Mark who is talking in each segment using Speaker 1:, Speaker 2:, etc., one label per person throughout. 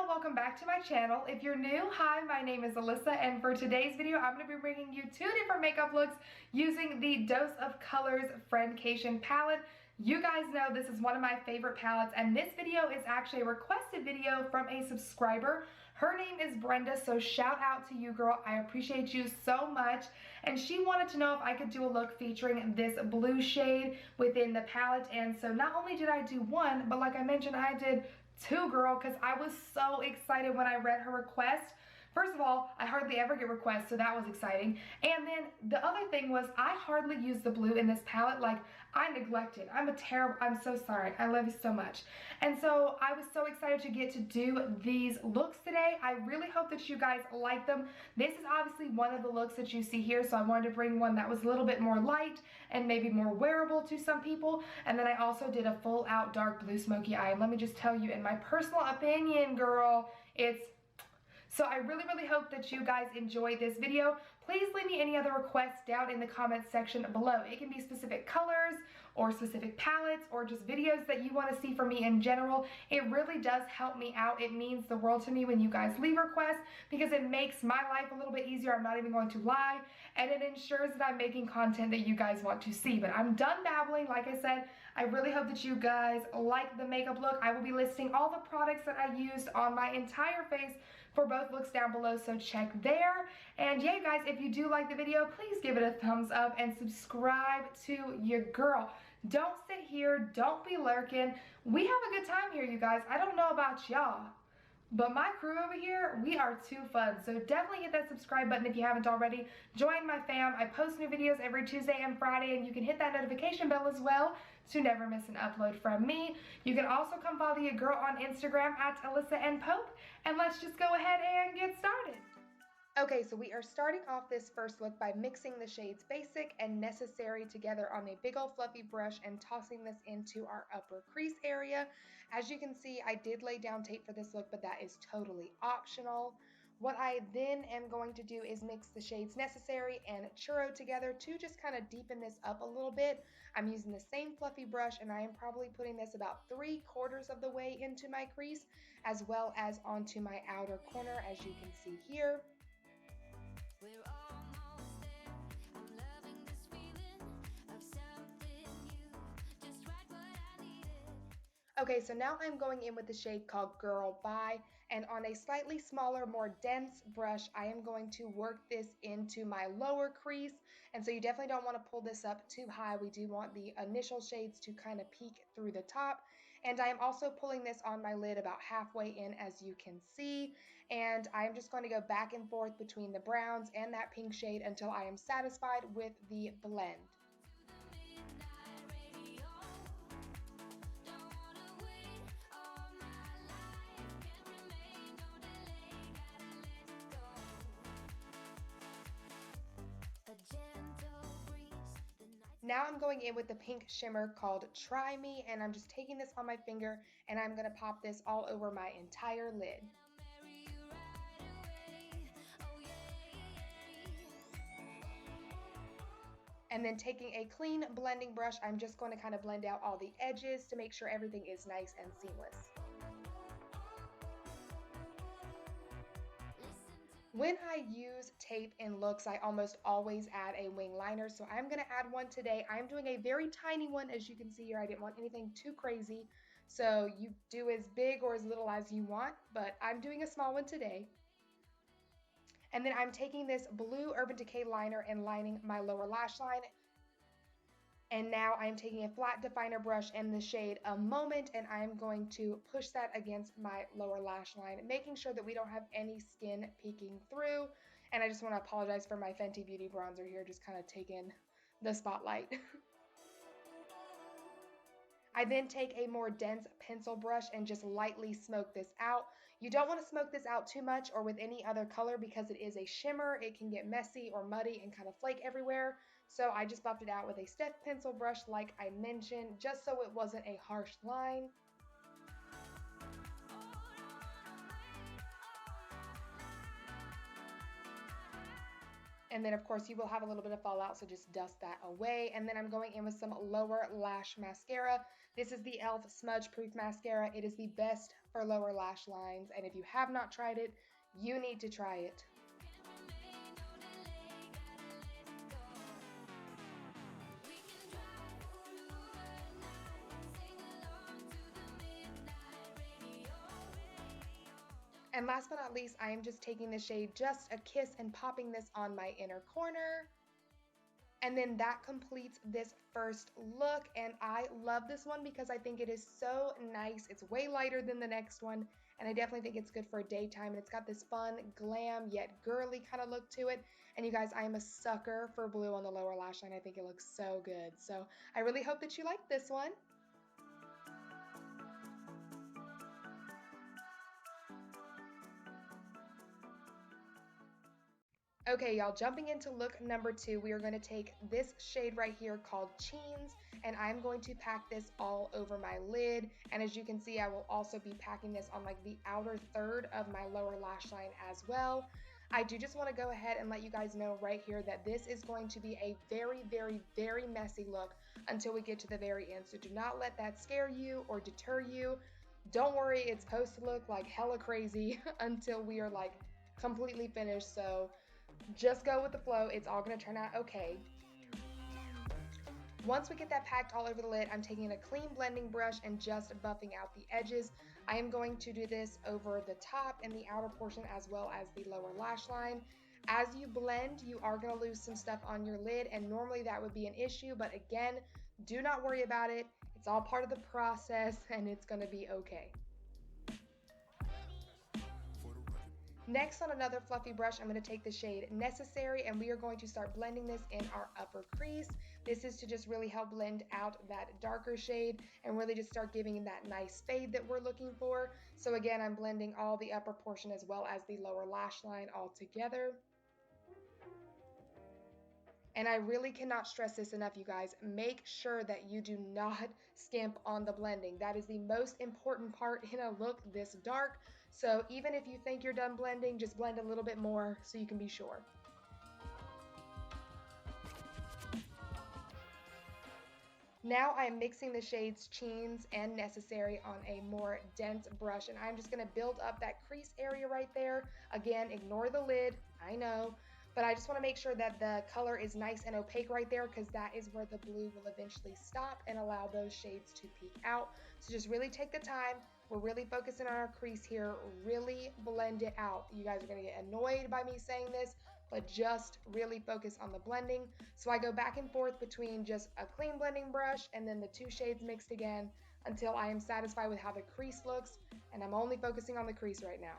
Speaker 1: y'all, welcome back to my channel. If you're new, hi, my name is Alyssa, and for today's video, I'm going to be bringing you two different makeup looks using the Dose of Colors Friendcation palette. You guys know this is one of my favorite palettes, and this video is actually a requested video from a subscriber. Her name is Brenda, so shout out to you, girl. I appreciate you so much. And she wanted to know if I could do a look featuring this blue shade within the palette. And so not only did I do one, but like I mentioned, I did two, girl, because I was so excited when I read her request. First of all, I hardly ever get requests, so that was exciting. And then the other thing was I hardly use the blue in this palette. Like, I neglect it. I'm so sorry. I love you so much. And so I was so excited to get to do these looks today. I really hope that you guys like them. This is obviously one of the looks that you see here, so I wanted to bring one that was a little bit more light and maybe more wearable to some people. And then I also did a full out dark blue smoky eye. And let me just tell you, in my personal opinion, girl, so I really hope that you guys enjoy this video. Please leave me any other requests down in the comments section below. It can be specific colors or specific palettes or just videos that you want to see from me in general. It really does help me out. It means the world to me when you guys leave requests because it makes my life a little bit easier. I'm not even going to lie. And it ensures that I'm making content that you guys want to see. But I'm done babbling. Like I said, I really hope that you guys like the makeup look. I will be listing all the products that I used on my entire face for both looks down below, so check there. And yeah, guys, if you do like the video, please give it a thumbs up and subscribe to your girl. Don't sit here, don't be lurking. We have a good time here, you guys. I don't know about y'all, but my crew over here, we are too fun. So definitely hit that subscribe button if you haven't already. Join my fam. I post new videos every Tuesday and Friday, and you can hit that notification bell as well to never miss an upload from me. You can also come follow your girl on Instagram at AlyssaNPope, and let's just go ahead and get started. Okay, so we are starting off this first look by mixing the shades Basic and Necessary together on a big old fluffy brush and tossing this into our upper crease area. As you can see, I did lay down tape for this look, but that is totally optional. What I then am going to do is mix the shades Necessary and Churro together to just kind of deepen this up a little bit. I'm using the same fluffy brush, and I am probably putting this about 3/4 of the way into my crease, as well as onto my outer corner, as you can see here. We're almost there. I'm loving this feeling of something new, just right what I needed. Okay, so now I'm going in with the shade called Girl Bye, and on a slightly smaller, more dense brush, I am going to work this into my lower crease. And so you definitely don't want to pull this up too high. We do want the initial shades to kind of peek through the top. And I am also pulling this on my lid about halfway in, as you can see. And I'm just going to go back and forth between the browns and that pink shade until I am satisfied with the blend. Now I'm going in with the pink shimmer called Try Me, and I'm just taking this on my finger and I'm going to pop this all over my entire lid. And then taking a clean blending brush, I'm just going to kind of blend out all the edges to make sure everything is nice and seamless. When I use tape in looks, I almost always add a wing liner, so I'm going to add one today. I'm doing a very tiny one, as you can see here. I didn't want anything too crazy, so you do as big or as little as you want, but I'm doing a small one today. And then I'm taking this blue Urban Decay liner and lining my lower lash line. And now I'm taking a flat definer brush in the shade A Moment, and I'm going to push that against my lower lash line, making sure that we don't have any skin peeking through. And I just want to apologize for my Fenty Beauty bronzer here, just kind of taking the spotlight. I then take a more dense pencil brush and just lightly smoke this out. You don't want to smoke this out too much or with any other color because it is a shimmer. It can get messy or muddy and kind of flake everywhere. So I just buffed it out with a stiff pencil brush like I mentioned, just so it wasn't a harsh line. And then of course you will have a little bit of fallout, so just dust that away. And then I'm going in with some lower lash mascara. This is the e.l.f. Smudge Proof Mascara. It is the best for lower lash lines, and if you have not tried it, you need to try it. And last but not least, I am just taking the shade Just a Kiss and popping this on my inner corner. And then that completes this first look, and I love this one because I think it is so nice. It's way lighter than the next one, and I definitely think it's good for daytime, and it's got this fun, glam, yet girly kind of look to it. And you guys, I am a sucker for blue on the lower lash line. I think it looks so good. So I really hope that you like this one. Okay, y'all, jumping into look number 2, we are going to take this shade right here called Cheens, and I'm going to pack this all over my lid. And as you can see, I will also be packing this on like the outer third of my lower lash line as well. I do just want to go ahead and let you guys know right here that this is going to be a very, very, very messy look until we get to the very end. So do not let that scare you or deter you. Don't worry, it's supposed to look like hella crazy until we are like completely finished. So just go with the flow. It's all going to turn out okay. Once we get that packed all over the lid, I'm taking a clean blending brush and just buffing out the edges. I am going to do this over the top and the outer portion as well as the lower lash line. As you blend, you are going to lose some stuff on your lid, and normally that would be an issue, but again, do not worry about it. It's all part of the process and it's going to be okay. Next, on another fluffy brush, I'm going to take the shade Necessary, and we are going to start blending this in our upper crease. This is to just really help blend out that darker shade and really just start giving that nice fade that we're looking for. So again, I'm blending all the upper portion as well as the lower lash line all together. And I really cannot stress this enough, you guys. Make sure that you do not skimp on the blending. That is the most important part in a look this dark. So even if you think you're done blending, just blend a little bit more so you can be sure. Now I'm mixing the shades Cheens and Necessary on a more dense brush, and I'm just going to build up that crease area right there. Again, ignore the lid, I know, but I just want to make sure that the color is nice and opaque right there, because that is where the blue will eventually stop and allow those shades to peek out. So just really take the time. We're really focusing on our crease here. Really blend it out. You guys are going to get annoyed by me saying this, but just really focus on the blending. So I go back and forth between just a clean blending brush and then the two shades mixed again until I am satisfied with how the crease looks, and I'm only focusing on the crease right now.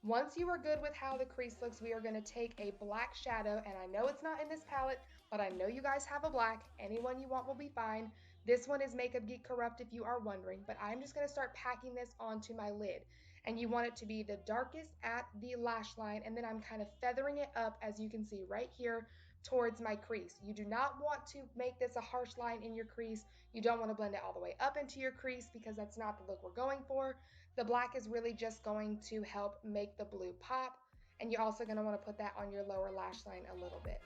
Speaker 1: Once you are good with how the crease looks, we are going to take a black shadow, and I know it's not in this palette, but I know you guys have a black. Anyone you want will be fine. This one is Makeup Geek Corrupt if you are wondering, but I'm just going to start packing this onto my lid. And you want it to be the darkest at the lash line, and then I'm kind of feathering it up, as you can see right here, towards my crease. You do not want to make this a harsh line in your crease. You don't want to blend it all the way up into your crease because that's not the look we're going for. The black is really just going to help make the blue pop, and you're also going to want to put that on your lower lash line a little bit.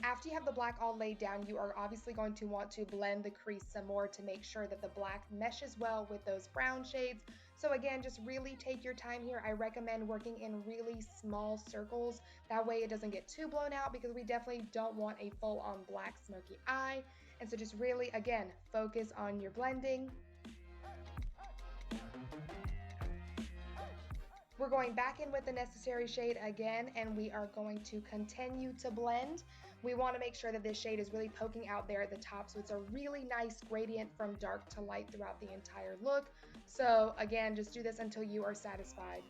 Speaker 1: After you have the black all laid down, you are obviously going to want to blend the crease some more to make sure that the black meshes well with those brown shades. So again, just really take your time here. I recommend working in really small circles. That way it doesn't get too blown out, because we definitely don't want a full-on black smoky eye. And so just really, again, focus on your blending. We're going back in with the Necessary shade again, and we are going to continue to blend. We want to make sure that this shade is really poking out there at the top, so it's a really nice gradient from dark to light throughout the entire look. So again, just do this until you are satisfied.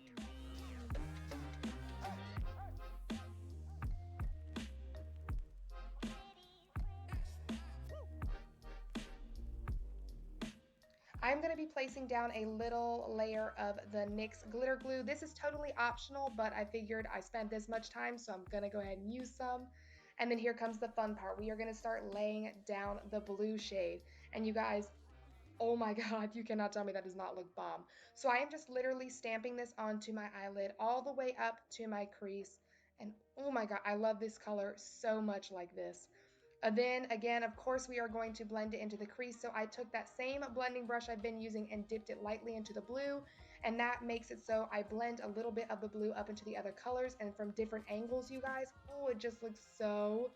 Speaker 1: I'm going to be placing down a little layer of the NYX glitter glue. This is totally optional, but I figured I spent this much time, so I'm going to go ahead and use some. And then here comes the fun part. We are going to start laying down the blue shade. And you guys, oh my God, you cannot tell me that does not look bomb. So I am just literally stamping this onto my eyelid all the way up to my crease. And oh my God, I love this color so much like this. Then again, of course, we are going to blend it into the crease. So I took that same blending brush I've been using and dipped it lightly into the blue. And that makes it so I blend a little bit of the blue up into the other colors and from different angles, you guys. Oh, it just looks so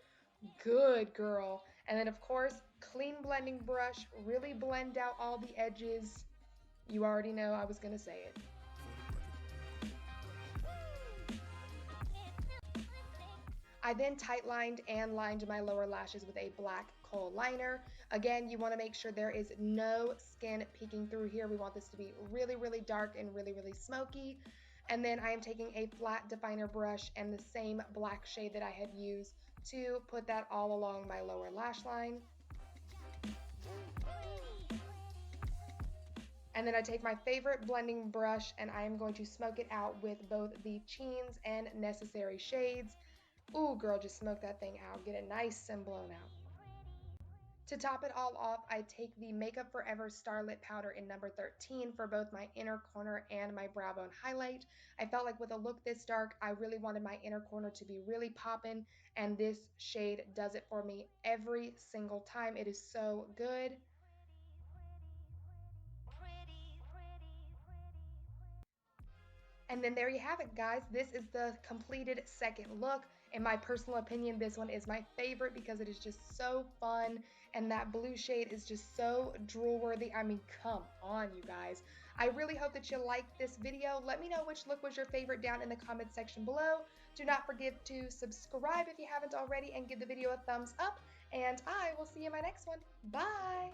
Speaker 1: good, girl. And then of course, clean blending brush, really blend out all the edges. You already know I was gonna say it. I then tight lined and lined my lower lashes with a black kohl liner. Again, you want to make sure there is no skin peeking through here. We want this to be really, really dark and really, really smoky. And then I am taking a flat definer brush and the same black shade that I had used to put that all along my lower lash line. And then I take my favorite blending brush and I am going to smoke it out with both the Cheens and Necessary shades. Ooh, girl, just smoke that thing out. Get it nice and blown out. To top it all off, I take the Makeup Forever Starlit Powder in number 13 for both my inner corner and my brow bone highlight. I felt like with a look this dark, I really wanted my inner corner to be really poppin', and this shade does it for me every single time. It is so good. And then there you have it, guys. This is the completed second look. In my personal opinion, this one is my favorite because it is just so fun, and that blue shade is just so drool worthy. I mean, come on, you guys. I really hope that you liked this video. Let me know which look was your favorite down in the comment section below. Do not forget to subscribe if you haven't already and give the video a thumbs up, and I will see you in my next one. Bye!